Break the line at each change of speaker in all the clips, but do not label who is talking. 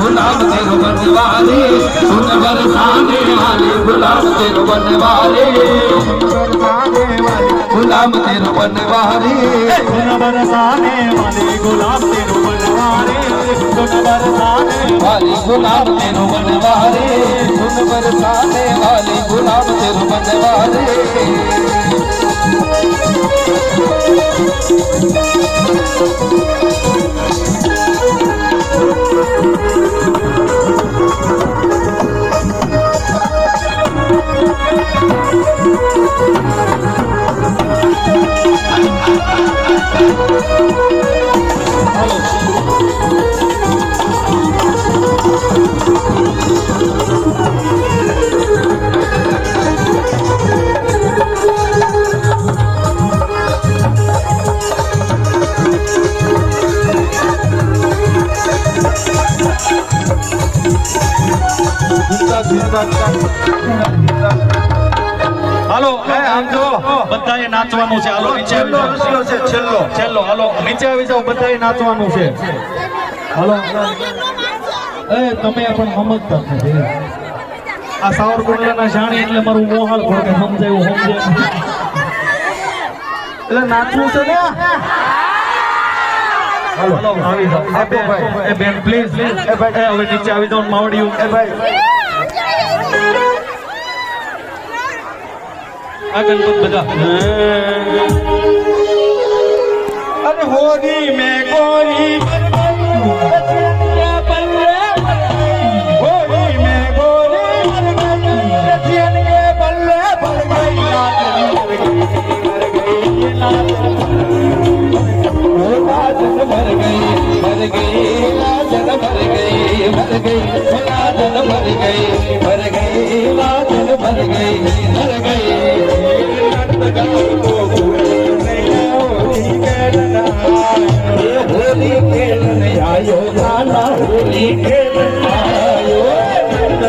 गुलाब तेरो बनवाले सुन बरसाने वाले गुलाब तेरो बनवाले गुलाब तेरो बनवाले
सुन बरसाने वाले गुलाब तेरो बनवाले सुन बरसाने
वाली गुलाब तेरो बनवाले सुन बरसाने वाली गुलाब तेरो बनवाले
હાલો આમ જો બધાએ નાચવાનું છે. હાલો નીચે આવી જાઓ. છેલ્લો હાલો નીચે આવી જાઓ. બધાએ નાચવાનું છે. હાલો એ તમે પણ સમજતા નથી. આ સાવરકુંડલાના જાણી એટલે મારું મોહાળ ખોડે સમજાયું સમજે એટલે નાચવું છે ને. હાલો આવી જાઓ. એ બેન પ્લીઝ હવે નીચે આવી જાઓ. માવડિયું એ ભાઈ આગળ બધા અરે હોરી મેં ગોરી હોરી મેં ગોરી રસિયન કે બલ્લે ભર ગઈ લાજન ભર ગઈ લાજન ભર ગઈ ભર ગઈ લાજન ભર ગઈ ભર ગઈ લાજન ભર ગઈ ભર ગઈ होली खेलने आयो गाना होली खेलने आयो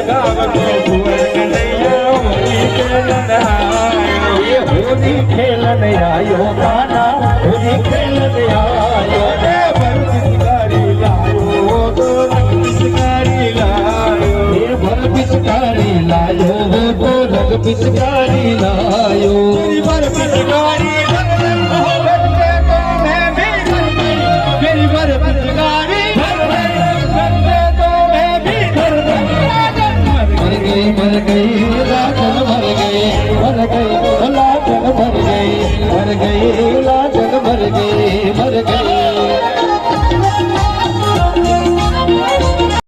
गाँव के भुवन कन्हैया होली खेलने आयो ये होली खेलने आयो गाना होली खेलने आयो पिचकारी लायो तो रंग पिचकारी लायो ये भर पिचकारी लायो वो तो रंग पिचकारी लायो भर पिचकारी मर गई लाजन मर गई